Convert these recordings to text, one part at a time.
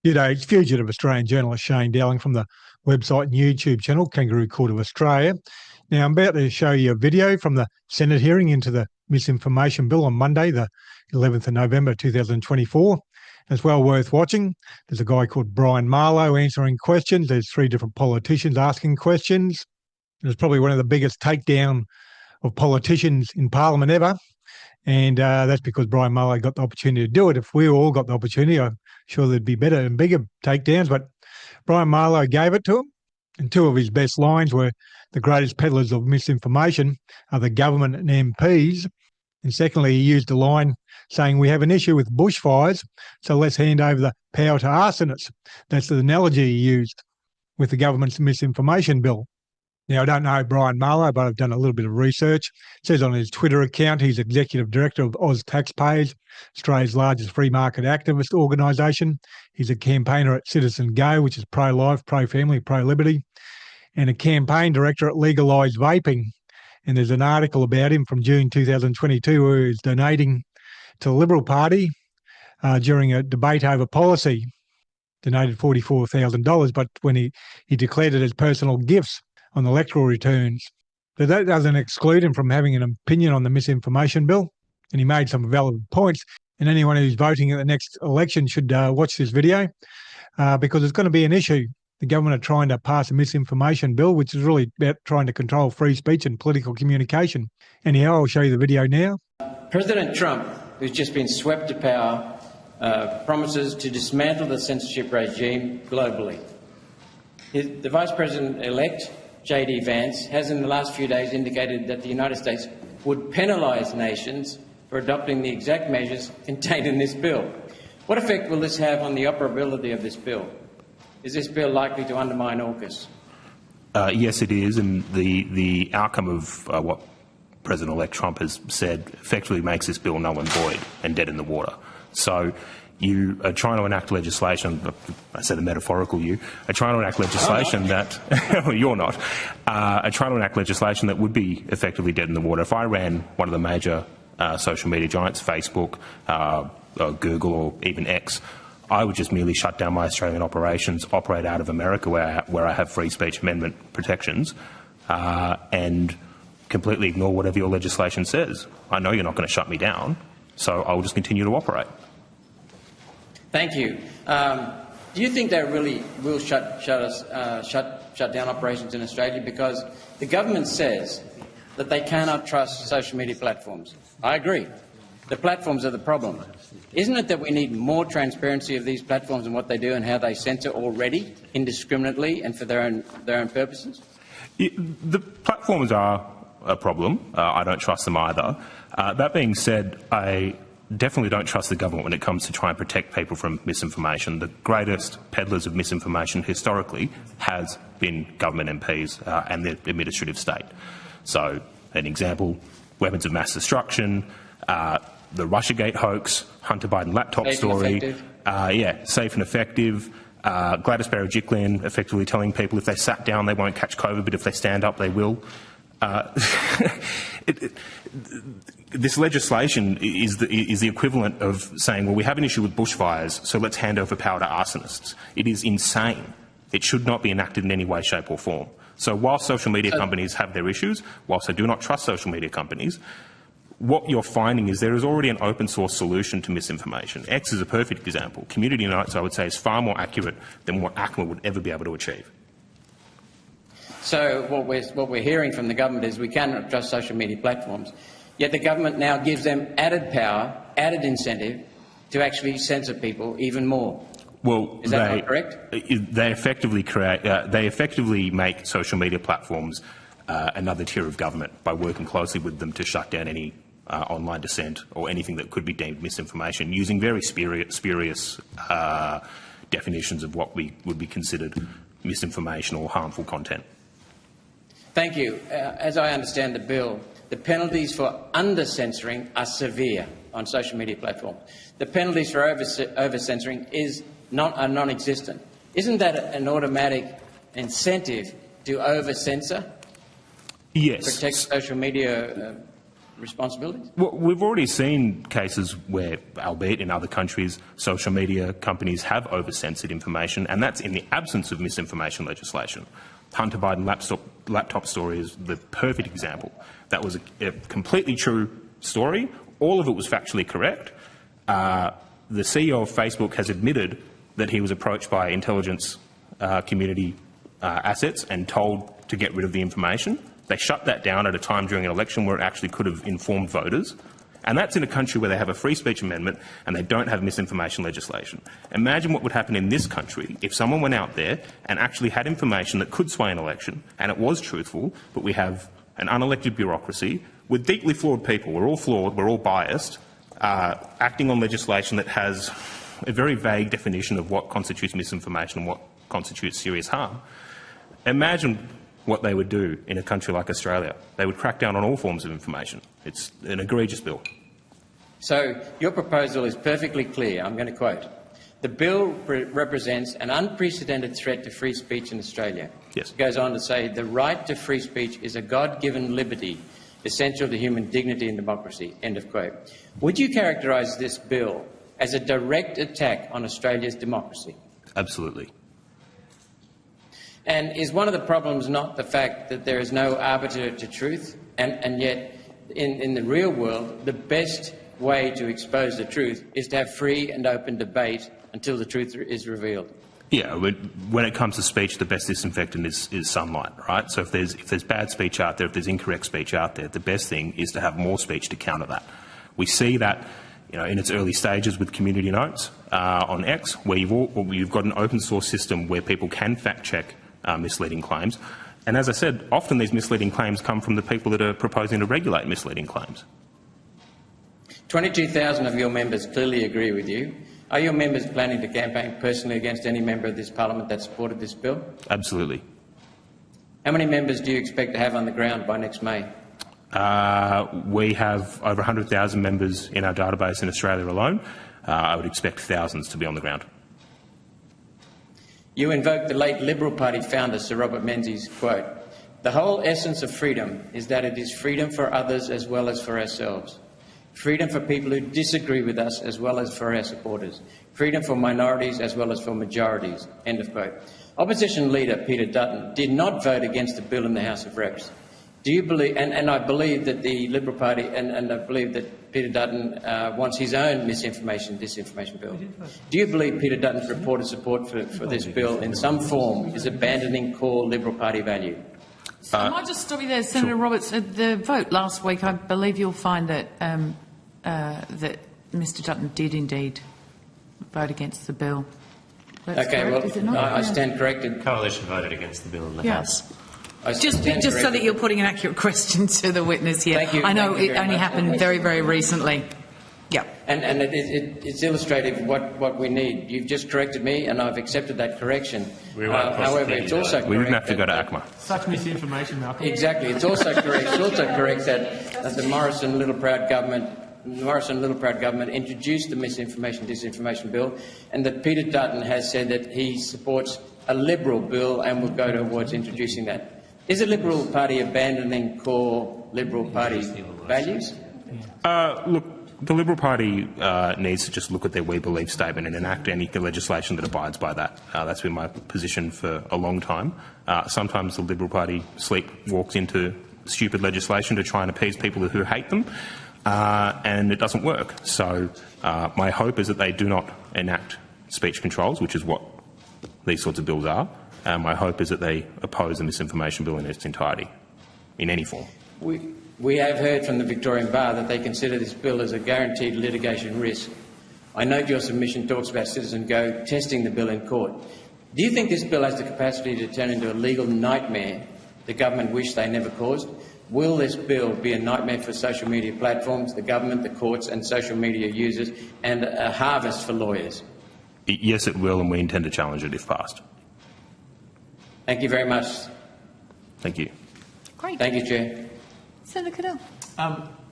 G'day, fugitive Australian journalist Shane Dowling from the website and YouTube channel Kangaroo Court of Australia. Now, I'm about to show you a video from the Senate hearing into the Misinformation Bill on Monday, the 11th of November 2024. It's well worth watching. There's a guy called Brian Marlow answering questions. There's three different politicians asking questions. It's probably one of the biggest takedown of politicians in Parliament ever. And that's because Brian Marlow got the opportunity to do it. If we all got the opportunity, I'm sure there'd be better and bigger takedowns. But Brian Marlow gave it to him. And two of his best lines were, the greatest peddlers of misinformation are the government and MPs. And secondly, he used a line saying, we have an issue with bushfires, so let's hand over the power to arsonists. That's the analogy he used with the government's misinformation bill. Now, I don't know Brian Marlow, but I've done a little bit of research. It says on his Twitter account he's Executive Director of Oz Taxpayers, Australia's largest free market activist organisation. He's a campaigner at Citizen Go, which is pro-life, pro-family, pro-liberty, and a campaign director at Legalise Vaping. And there's an article about him from June 2022 where he's donating to the Liberal Party during a debate over policy, donated $44,000, but when he declared it as personal gifts on electoral returns. But that doesn't exclude him from having an opinion on the misinformation bill, and he made some valid points. And anyone who's voting at the next election should watch this video because it's going to be an issue. The government are trying to pass a misinformation bill, which is really about trying to control free speech and political communication. Anyhow, I'll show you the video now. President Trump, who's just been swept to power, promises to dismantle the censorship regime globally. The Vice President-elect, J.D. Vance, has in the last few days indicated that the United States would penalise nations for adopting the exact measures contained in this bill. What effect will this have on the operability of this bill? Is this bill likely to undermine AUKUS? Yes, it is, and the outcome of what President-elect Trump has said effectively makes this bill null and void and dead in the water. So you are trying to enact legislation, I said a metaphorical you, are trying to enact legislation that, well, you're not, are trying to enact legislation that would be effectively dead in the water. If I ran one of the major social media giants, Facebook, Google or even X, I would just merely shut down my Australian operations, operate out of America where I have free speech amendment protections, and completely ignore whatever your legislation says. I know you're not going to shut me down, so I'll just continue to operate. Thank you. Do you think they really will shut down operations in Australia? Because the government says that they cannot trust social media platforms. I agree. The platforms are the problem. Isn't it that we need more transparency of these platforms and what they do and how they censor already, indiscriminately and for their own purposes? The platforms are a problem. I don't trust them either. That being said, I definitely don't trust the government when it comes to trying to protect people from misinformation. The greatest peddlers of misinformation historically has been government MPs and the administrative state. So, an example, weapons of mass destruction, the Russiagate hoax, Hunter Biden laptop story, safe and effective, Gladys Berejiklian effectively telling people if they sat down they won't catch COVID, but if they stand up they will. This legislation is the equivalent of saying, well, we have an issue with bushfires, so let's hand over power to arsonists. It is insane. It should not be enacted in any way, shape or form. So whilst social media companies have their issues, whilst I do not trust social media companies, what you're finding is there is already an open source solution to misinformation. X is a perfect example. Community Unites, I would say, is far more accurate than what ACMA would ever be able to achieve. So what we're hearing from the government is we cannot trust social media platforms, yet the government now gives them added power, added incentive to actually censor people even more. Well, is that not correct? They effectively make social media platforms another tier of government by working closely with them to shut down any online dissent or anything that could be deemed misinformation, using very spurious definitions of what would be considered misinformation or harmful content. Thank you. As I understand the bill, the penalties for under-censoring are severe on social media platforms. The penalties for over-censoring are non-existent. Isn't that an automatic incentive to over-censor? Yes. Protect social media responsibilities? Well, we've already seen cases where, albeit in other countries, social media companies have over-censored information, and that's in the absence of misinformation legislation. Hunter Biden laptop story is the perfect example. That was a completely true story. All of it was factually correct. The CEO of Facebook has admitted that he was approached by intelligence community assets and told to get rid of the information. They shut that down at a time during an election where it actually could have informed voters. And that's in a country where they have a free speech amendment and they don't have misinformation legislation. Imagine what would happen in this country if someone went out there and actually had information that could sway an election, and it was truthful, but we have an unelected bureaucracy with deeply flawed people. We're all flawed, we're all biased, acting on legislation that has a very vague definition of what constitutes misinformation and what constitutes serious harm. Imagine what they would do in a country like Australia. They would crack down on all forms of information. It's an egregious bill. So your proposal is perfectly clear. I'm going to quote. The bill represents an unprecedented threat to free speech in Australia. Yes. It goes on to say the right to free speech is a God-given liberty essential to human dignity and democracy. End of quote. Would you characterise this bill as a direct attack on Australia's democracy? Absolutely. And is one of the problems not the fact that there is no arbiter to truth, and yet in the real world the best way to expose the truth is to have free and open debate until the truth is revealed? Yeah, when it comes to speech, the best disinfectant is sunlight, right? So if there's bad speech out there, if there's incorrect speech out there, the best thing is to have more speech to counter that. We see that, in its early stages with community notes on X, where you've got an open source system where people can fact check misleading claims. And as I said, often these misleading claims come from the people that are proposing to regulate misleading claims. 22,000 of your members clearly agree with you. Are your members planning to campaign personally against any member of this parliament that supported this bill? Absolutely. How many members do you expect to have on the ground by next May? We have over 100,000 members in our database in Australia alone. I would expect thousands to be on the ground. You invoked the late Liberal Party founder Sir Robert Menzies' quote, "The whole essence of freedom is that it is freedom for others as well as for ourselves. Freedom for people who disagree with us as well as for our supporters. Freedom for minorities as well as for majorities." End of quote. Opposition leader Peter Dutton did not vote against the bill in the House of Reps. Do you believe, and I believe that the Liberal Party, and I believe that Peter Dutton wants his own disinformation bill. Do you believe Peter Dutton's reported support for this bill in some form is abandoning core Liberal Party value? So I might just stop you there, Senator Roberts. The vote last week, I believe you'll find that that Mr Dutton did indeed vote against the bill. That's okay, correct, well, is it not? I stand corrected. Coalition voted against the bill in the House. Just so that you're putting an accurate question to the witness here. Thank you. I know Thank you it only happened very, very recently. Yeah. And it's illustrative of what we need. You've just corrected me, and I've accepted that correction. However, it's also correct. We didn't have to go to ACMA. Such misinformation, Malcolm. Exactly. It's also correct. It's also correct that the Morrison Littleproud government introduced the disinformation bill, and that Peter Dutton has said that he supports a Liberal bill and will go towards introducing that. Is the Liberal Party abandoning core Liberal Party values? Look, the Liberal Party needs to just look at their We Believe statement and enact any legislation that abides by that. That's been my position for a long time. Sometimes the Liberal Party sleepwalks into stupid legislation to try and appease people who hate them, and it doesn't work. So my hope is that they do not enact speech controls, which is what these sorts of bills are. My hope is that they oppose the misinformation bill in its entirety, in any form. We have heard from the Victorian Bar that they consider this bill as a guaranteed litigation risk. I note your submission talks about Citizen Go testing the bill in court. Do you think this bill has the capacity to turn into a legal nightmare the government wished they never caused? Will this bill be a nightmare for social media platforms, the government, the courts and social media users, and a harvest for lawyers? Yes, it will, and we intend to challenge it if passed. Thank you very much. Thank you. Great. Thank you, Chair. Senator Cadell.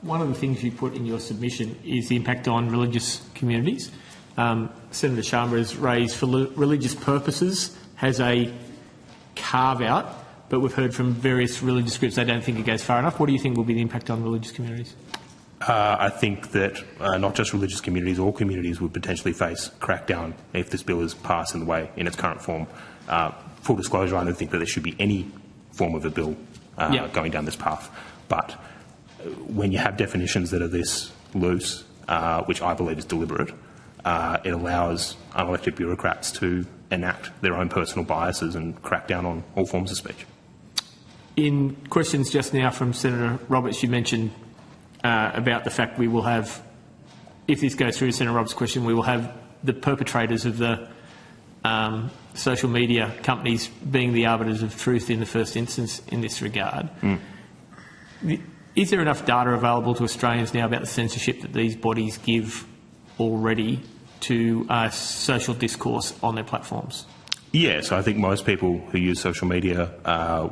One of the things you put in your submission is the impact on religious communities. Senator Sharma has raised for religious purposes has a carve-out but we've heard from various religious groups they don't think it goes far enough. What do you think will be the impact on religious communities? I think that not just religious communities, all communities would potentially face crackdown if this bill is passed in the way in its current form. Full disclosure, I don't think that there should be any form of a bill going down this path. But when you have definitions that are this loose, which I believe is deliberate, it allows unelected bureaucrats to enact their own personal biases and crack down on all forms of speech. In questions just now from Senator Roberts, you mentioned about the fact we will have, if this goes through, Senator Roberts' question, we will have the perpetrators of the social media companies being the arbiters of truth in the first instance in this regard. Is there enough data available to Australians now about the censorship that these bodies give already to social discourse on their platforms? Yes, I think most people who use social media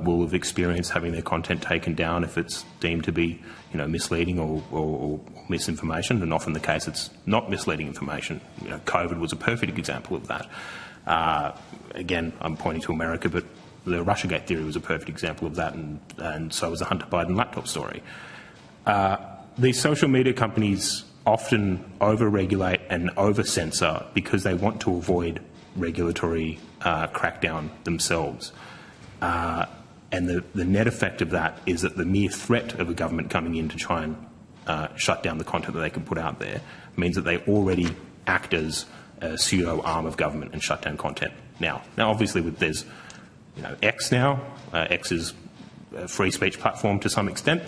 will have experienced having their content taken down if it's deemed to be, misleading or misinformation, and often the case it's not misleading information. COVID was a perfect example of that. Again, I'm pointing to America, but the Russiagate theory was a perfect example of that, and so was the Hunter Biden laptop story. These social media companies often over-regulate and over-censor because they want to avoid regulatory crackdown themselves. And the net effect of that is that the mere threat of a government coming in to try and shut down the content that they can put out there means that they already act as a pseudo-arm of government and shut down content. Now obviously there's X now. X is a free speech platform to some extent,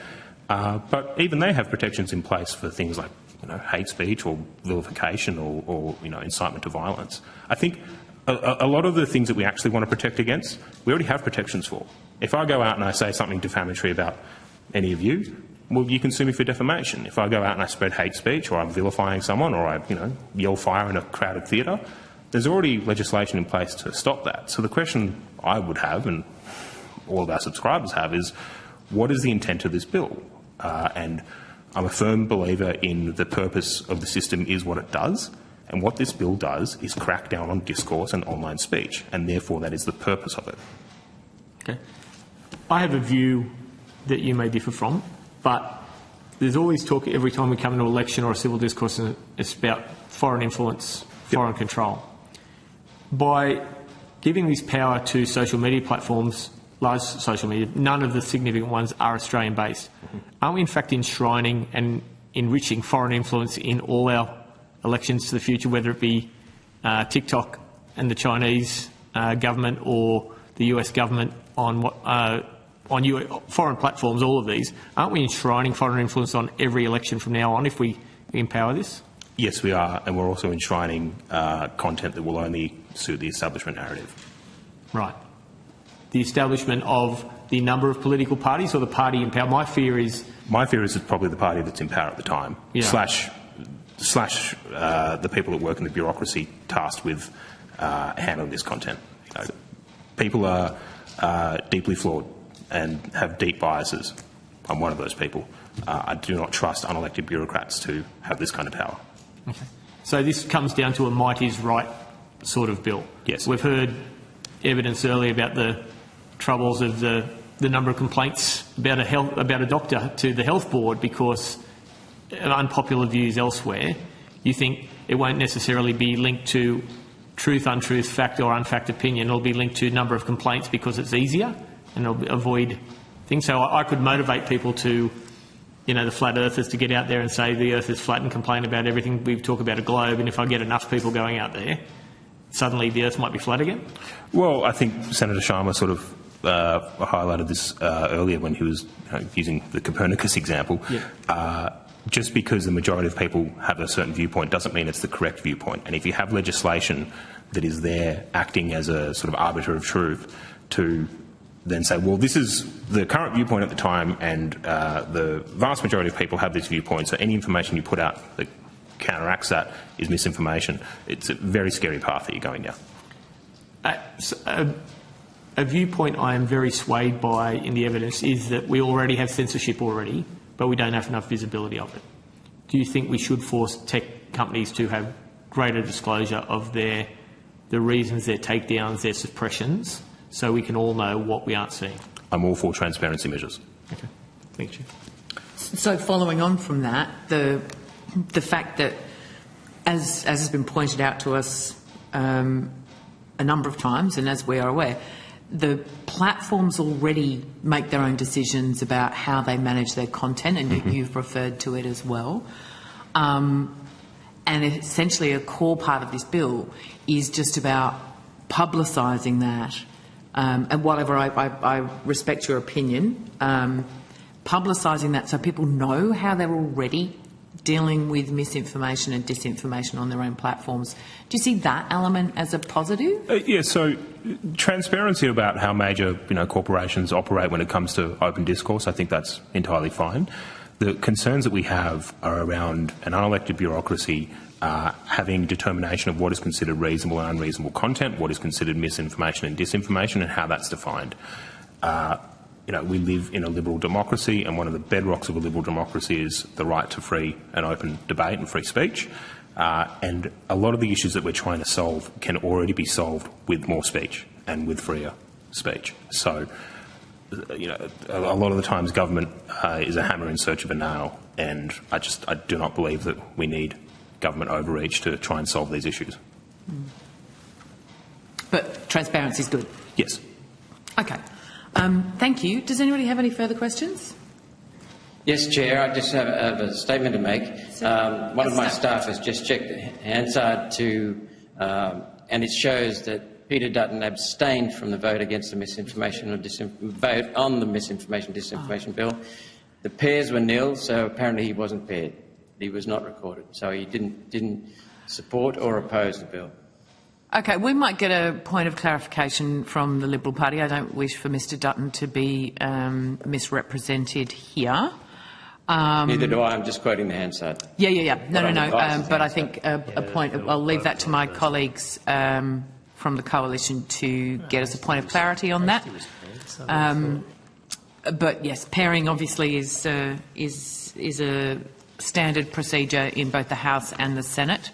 but even they have protections in place for things like hate speech or vilification or incitement to violence. I think a lot of the things that we actually want to protect against, we already have protections for. If I go out and I say something defamatory about any of you, well, you can sue me for defamation. If I go out and I spread hate speech, or I'm vilifying someone, or I yell fire in a crowded theatre, there's already legislation in place to stop that. So the question I would have, and all of our subscribers have, is what is the intent of this bill? And I'm a firm believer in the purpose of the system is what it does, and what this bill does is crack down on discourse and online speech, and therefore that is the purpose of it. Okay. I have a view that you may differ from, but there's always talk every time we come into an election or a civil discourse, and it's about foreign influence, foreign control. By giving this power to social media platforms, large social media, none of the significant ones are Australian-based. Aren't we in fact enshrining and enriching foreign influence in all our elections to the future, whether it be TikTok and the Chinese government or the US government on foreign platforms, all of these? Aren't we enshrining foreign influence on every election from now on if we empower this? Yes, we are, and we're also enshrining content that will only suit the establishment narrative. Right. The establishment of the number of political parties or the party in power? My fear is it's probably the party that's in power at the time, slash the people that work in the bureaucracy tasked with handling this content. People are deeply flawed and have deep biases. I'm one of those people. I do not trust unelected bureaucrats to have this kind of power. Okay. So this comes down to a might is right sort of bill. Yes. We've heard evidence earlier about the troubles of the number of complaints about a doctor to the health board because of unpopular views elsewhere. You think it won't necessarily be linked to truth, untruth, fact or unfact opinion. It'll be linked to number of complaints because it's easier and it'll avoid things. So I could motivate people to, the flat earthers to get out there and say the earth is flat and complain about everything. We talk about a globe, and if I get enough people going out there, suddenly the earth might be flat again? Well, I think Senator Sharma sort of highlighted this earlier when he was using the Copernicus example. Yeah. Just because the majority of people have a certain viewpoint doesn't mean it's the correct viewpoint. And if you have legislation that is there acting as a sort of arbiter of truth to then say, well, this is the current viewpoint at the time and the vast majority of people have this viewpoint, so any information you put out that counteracts that is misinformation, it's a very scary path that you're going down. A viewpoint I am very swayed by in the evidence is that we already have censorship already, but we don't have enough visibility of it. Do you think we should force tech companies to have greater disclosure of the reasons, their takedowns, their suppressions, so we can all know what we aren't seeing? I'm all for transparency measures. Okay. Thank you. So following on from that, the fact that, as has been pointed out to us a number of times, and as we are aware, the platforms already make their own decisions about how they manage their content, and you've referred to it as well. And essentially a core part of this bill is just about publicising that. And whatever, I respect your opinion, publicising that so people know how they're already dealing with misinformation and disinformation on their own platforms. Do you see that element as a positive? Yeah, so transparency about how major corporations operate when it comes to open discourse, I think that's entirely fine. The concerns that we have are around an unelected bureaucracy having determination of what is considered reasonable and unreasonable content, what is considered misinformation and disinformation, and how that's defined. We live in a liberal democracy, and one of the bedrocks of a liberal democracy is the right to free and open debate and free speech. And a lot of the issues that we're trying to solve can already be solved with more speech and with freer speech. So, a lot of the times government is a hammer in search of a nail, and I do not believe that we need government overreach to try and solve these issues. But transparency is good? Yes. Okay. Thank you. Does anybody have any further questions? Yes, Chair. I just have a statement to make. One of my staff has just checked Hansard and it shows that Peter Dutton abstained from the vote against the misinformation or vote on the misinformation disinformation bill. The pairs were nil, so apparently he wasn't paired. He was not recorded, so he didn't support or oppose the bill. Okay, we might get a point of clarification from the Liberal Party. I don't wish for Mr Dutton to be misrepresented here. Neither do I. I'm just quoting the Hansard. Yeah. No. But I think a point. I'll leave that to my colleagues from the coalition to get us a point of clarity on that. But yes, pairing obviously is a standard procedure in both the House and the Senate,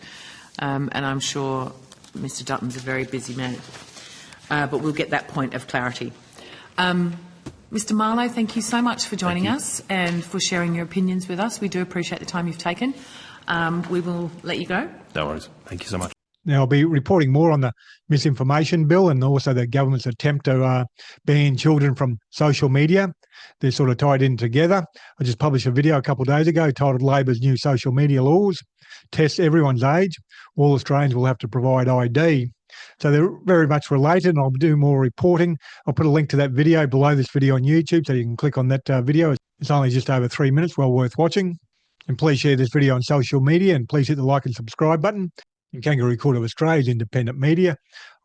and I'm sure Mr Dutton's a very busy man. But we'll get that point of clarity. Mr Marlowe, thank you so much for joining us and for sharing your opinions with us. We do appreciate the time you've taken. We will let you go. No worries. Thank you so much. Now, I'll be reporting more on the misinformation bill and also the government's attempt to ban children from social media. They're sort of tied in together. I just published a video a couple of days ago titled Labor's New Social Media Laws Test Everyone's Age. All Australians will have to provide ID. So they're very much related, and I'll do more reporting. I'll put a link to that video below this video on YouTube so you can click on that video. It's only just over 3 minutes, well worth watching. And please share this video on social media, and please hit the like and subscribe button. And Kangaroo Court of Australia is independent media.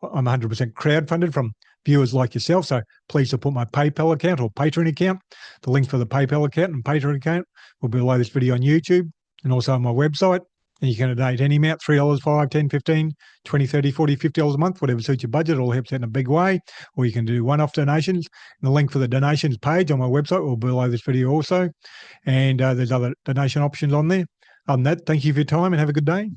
I'm 100% crowdfunded from viewers like yourself, so please support my PayPal account or Patreon account. The link for the PayPal account and Patreon account will be below this video on YouTube and also on my website. And you can donate any amount, $3, $5, $10, $15, $20, $30, $40, $50 a month, whatever suits your budget. It all helps out in a big way. Or you can do one-off donations. And the link for the donations page on my website will be below this video also. And there's other donation options on there. Other than that, thank you for your time and have a good day.